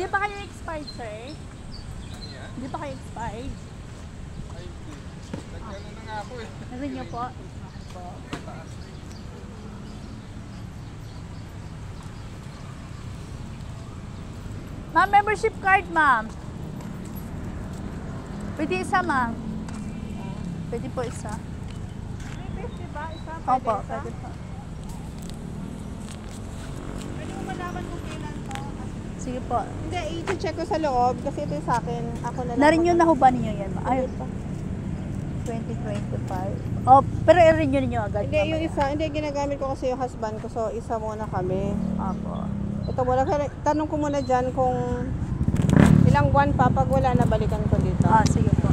Hindi pa kayo expired, sir? Ano yan? Hindi pa kayo expired? Ay, hindi. Nagkano na nga ako eh. Narinig niyo po? Mataas na eh. Ma'am, membership card, ma'am. Pwede isa, ma'am. Pwede po isa. 350 ba? Isa? Opo, Pwede isa? pwede po. Pwede mo malaman kung kailan to. Sige po. Hindi, i-check ko sa loob kasi ito yung sa akin. Ako na lang. Na-renew na ho ba ninyo yan, ma'am? Ay, 2025. Oh, pero i-renew ninyo agad. Hindi, yung mamaya. isa. Hindi, ginagamit ko kasi yung husband ko. So, isa muna kami. Opo. Ito muna. Tanong ko muna dyan kung ilang buwan pa pag wala na balikan ko dito. Ah, sige po.